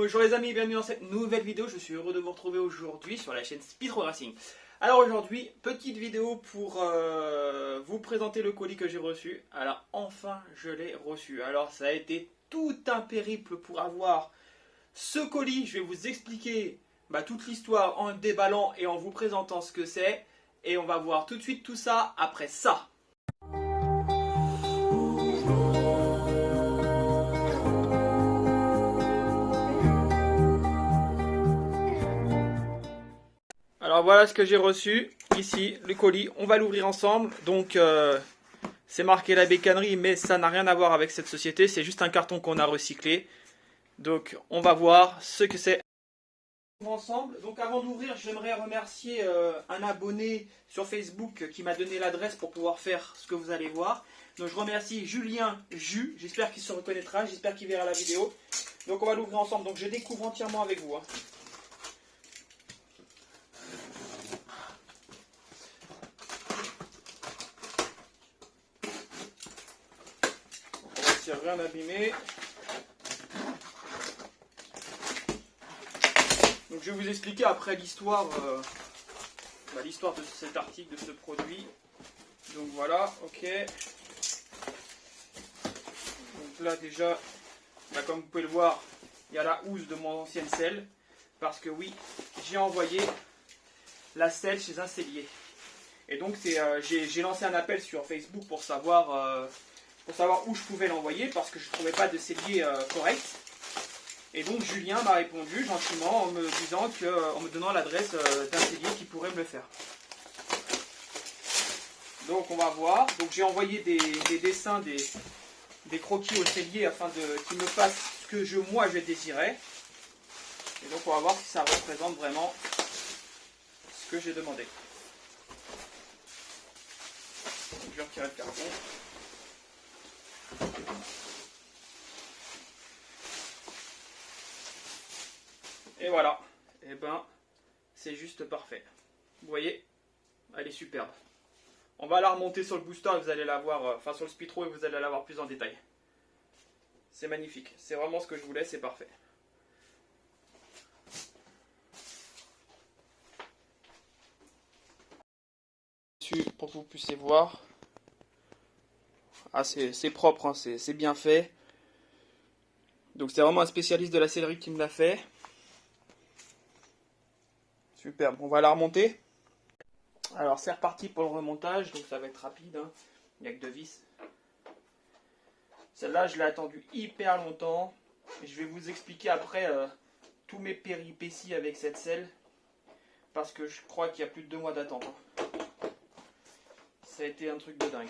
Bonjour les amis, bienvenue dans cette nouvelle vidéo. Je suis heureux de vous retrouver aujourd'hui sur la chaîne Speedro Racing. Alors aujourd'hui, petite vidéo pour vous présenter le colis que j'ai reçu. Alors enfin, je l'ai reçu. Alors ça a été tout un périple pour avoir ce colis. Je vais vous expliquer toute l'histoire en déballant et en vous présentant ce que c'est. Et on va voir tout de suite tout ça après ça. Alors voilà ce que j'ai reçu, ici le colis, on va l'ouvrir ensemble. Donc c'est marqué la bécannerie mais ça n'a rien à voir avec cette société, c'est juste un carton qu'on a recyclé. Donc on va voir ce que c'est. Ensemble. Donc avant d'ouvrir, j'aimerais remercier un abonné sur Facebook qui m'a donné l'adresse pour pouvoir faire ce que vous allez voir. Donc je remercie Julien Jus, j'espère qu'il se reconnaîtra, j'espère qu'il verra la vidéo. Donc on va l'ouvrir ensemble, donc je découvre entièrement avec vous. Rien abîmé. Donc je vais vous expliquer après l'histoire l'histoire de cet article, de ce produit. Donc voilà, ok. Donc là déjà, comme vous pouvez le voir, il y a la housse de mon ancienne selle. Parce que oui, j'ai envoyé la selle chez un sellier. Et donc j'ai lancé un appel sur Facebook pour savoir où je pouvais l'envoyer parce que je ne trouvais pas de sellier correct. Et donc Julien m'a répondu gentiment en me disant en me donnant l'adresse d'un sellier qui pourrait me le faire. Donc on va voir. Donc j'ai envoyé des dessins, des croquis au sellier afin qu'il me fasse ce que moi je désirais. Et donc on va voir si ça représente vraiment ce que j'ai demandé. Donc, je vais retirer le carton. Et voilà, et c'est juste parfait. Vous voyez, elle est superbe. On va la remonter sur le booster et vous allez la voir, sur le Speedro et vous allez la voir plus en détail. C'est magnifique, c'est vraiment ce que je voulais, c'est parfait. Pour que vous puissiez voir. Ah, c'est propre, hein, c'est bien fait. Donc c'est vraiment un spécialiste de la sellerie qui me l'a fait. Superbe, on va la remonter. Alors c'est reparti pour le remontage, donc ça va être rapide, hein. Il n'y a que 2 vis. Celle-là je l'ai attendue hyper longtemps. Et je vais vous expliquer après tous mes péripéties avec cette selle. Parce que je crois qu'il y a plus de 2 mois d'attente. Hein. Ça a été un truc de dingue.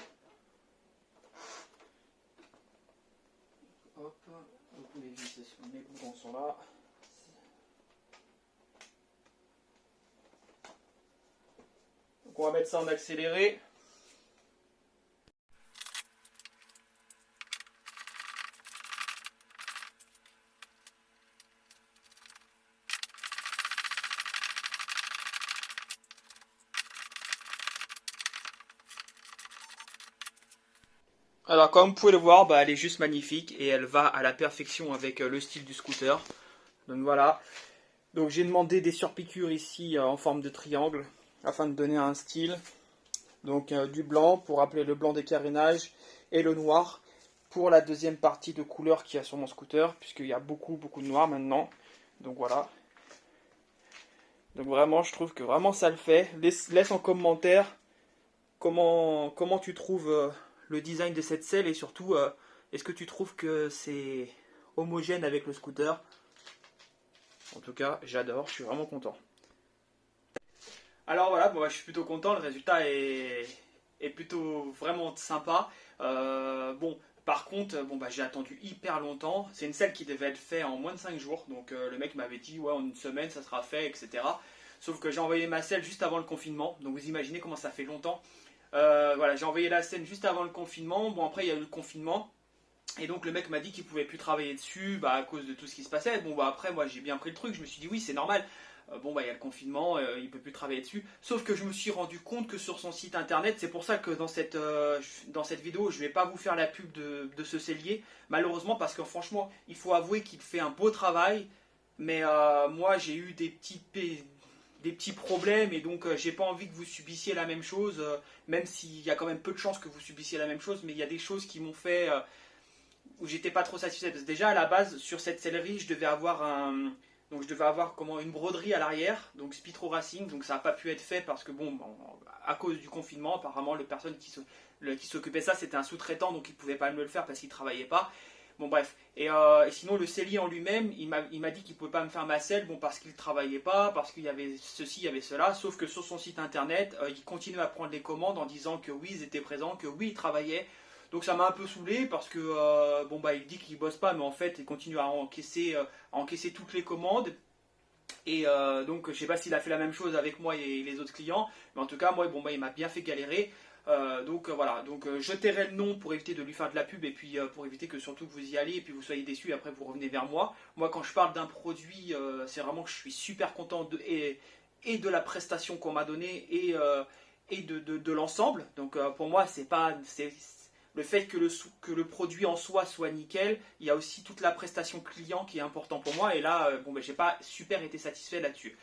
Hop, donc mes vis, mes boutons sont là. Donc on va mettre ça en accéléré. Alors comme vous pouvez le voir, elle est juste magnifique et elle va à la perfection avec le style du scooter. Donc voilà. Donc j'ai demandé des surpiqûres ici en forme de triangle afin de donner un style. Donc du blanc pour rappeler le blanc des carénages et le noir pour la deuxième partie de couleur qu'il y a sur mon scooter puisqu'il y a beaucoup de noir maintenant. Donc voilà. Donc vraiment je trouve que vraiment ça le fait. Laisse en commentaire comment tu trouves le design de cette selle et surtout est-ce que tu trouves que c'est homogène avec le scooter. En tout cas j'adore, je suis vraiment content. Alors voilà, je suis plutôt content, le résultat est plutôt vraiment sympa. Par contre, j'ai attendu hyper longtemps. C'est une selle qui devait être faite en moins de 5 jours. Donc le mec m'avait dit ouais en une semaine ça sera fait, etc. Sauf que j'ai envoyé ma selle juste avant le confinement. Donc vous imaginez comment ça fait longtemps. J'ai envoyé la selle juste avant le confinement. Bon après il y a eu le confinement. Et donc le mec m'a dit qu'il pouvait plus travailler dessus à cause de tout ce qui se passait. Après moi j'ai bien pris le truc, je me suis dit oui c'est normal. Il y a le confinement, il peut plus travailler dessus. Sauf que je me suis rendu compte que sur son site internet, c'est pour ça que dans cette vidéo, je ne vais pas vous faire la pub de ce sellier, malheureusement parce que franchement, il faut avouer qu'il fait un beau travail. Mais moi, j'ai eu des petits problèmes et donc j'ai pas envie que vous subissiez la même chose, même s'il y a quand même peu de chances que vous subissiez la même chose, mais il y a des choses qui m'ont fait où j'étais pas trop satisfait. Parce que déjà à la base, sur cette sellerie, je devais avoir comment une broderie à l'arrière, donc Spitro Racing, donc ça n'a pas pu être fait parce que bon, à cause du confinement, apparemment le personne qui s'occupait de ça, c'était un sous-traitant, donc il pouvait pas me le faire parce qu'il travaillait pas. Bon bref, et sinon le sellier en lui-même, il m'a dit qu'il pouvait pas me faire ma selle, bon parce qu'il travaillait pas, parce qu'il y avait ceci, il y avait cela, sauf que sur son site internet, il continuait à prendre les commandes en disant que oui, ils étaient présents, que oui, ils travaillaient. Donc ça m'a un peu saoulé parce que bon bah il dit qu'il bosse pas, mais en fait il continue à encaisser toutes les commandes. Et donc je sais pas s'il a fait la même chose avec moi et les autres clients, mais en tout cas moi bon bah il m'a bien fait galérer. Donc voilà, donc je tairai le nom pour éviter de lui faire de la pub et puis pour éviter que surtout que vous y alliez et puis vous soyez déçus et après vous revenez vers moi. Moi quand je parle d'un produit, c'est vraiment que je suis super content et de la prestation qu'on m'a donnée et de l'ensemble. Donc pour moi c'est pas le fait que le produit en soi soit nickel, il y a aussi toute la prestation client qui est important pour moi et là bon ben j'ai pas super été satisfait là-dessus.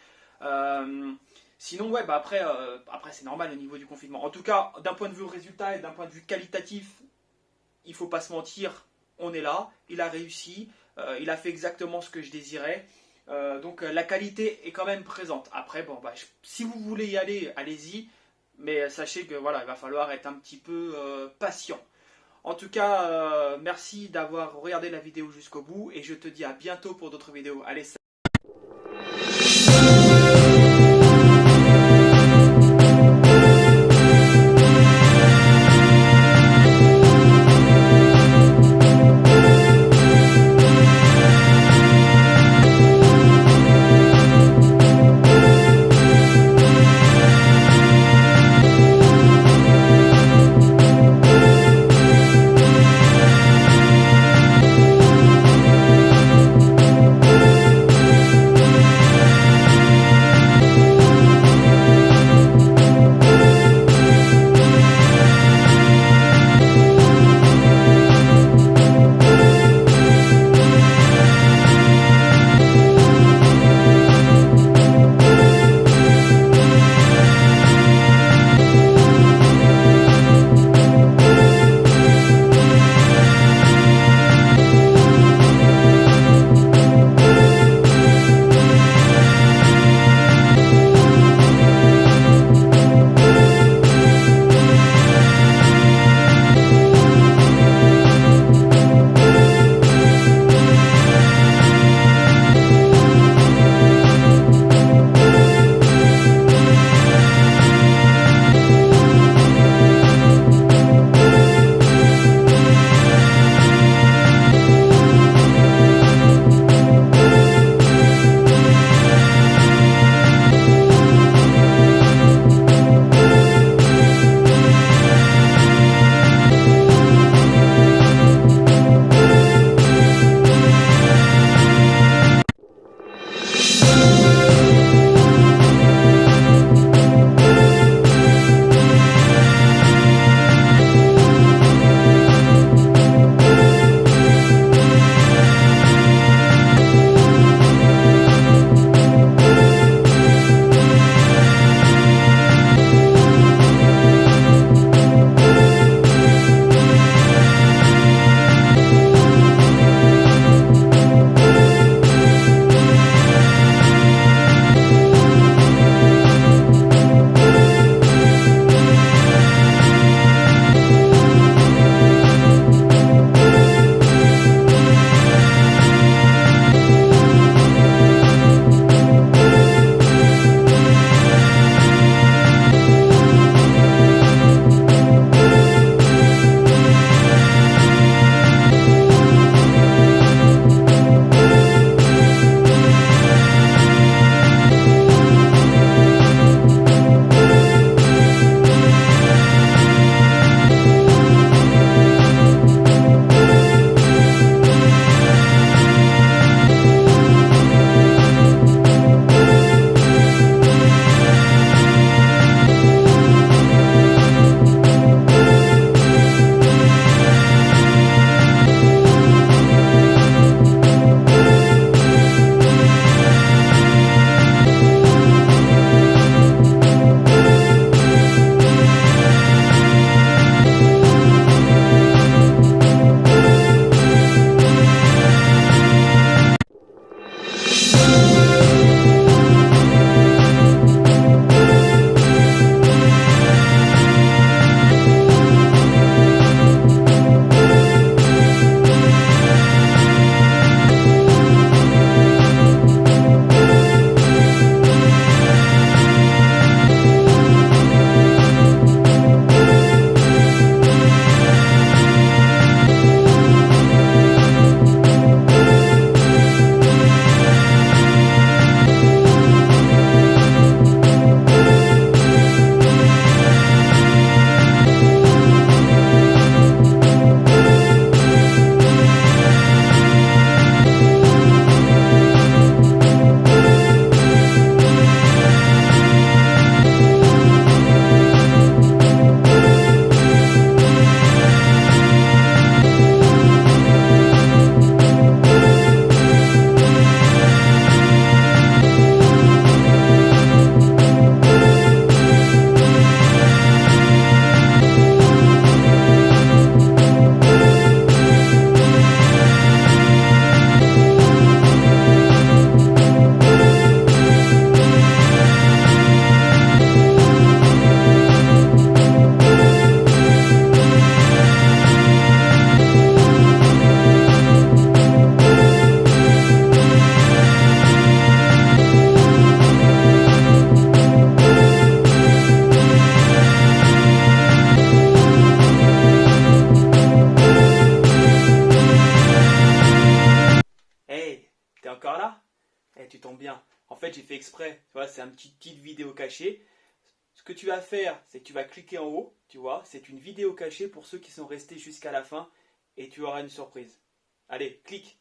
Sinon, ouais, bah après c'est normal au niveau du confinement. En tout cas, d'un point de vue résultat et d'un point de vue qualitatif, il faut pas se mentir, on est là, il a réussi, il a fait exactement ce que je désirais. Donc la qualité est quand même présente. Après, bon, bah, si vous voulez y aller, allez-y, mais sachez que voilà, il va falloir être un petit peu patient. En tout cas, merci d'avoir regardé la vidéo jusqu'au bout et je te dis à bientôt pour d'autres vidéos. Allez, salut. encore là? Eh, tu tombes bien. En fait, j'ai fait exprès. Tu vois, c'est un petite vidéo cachée. Ce que tu vas faire, c'est que tu vas cliquer en haut. Tu vois, c'est une vidéo cachée pour ceux qui sont restés jusqu'à la fin. Et tu auras une surprise. Allez, clique.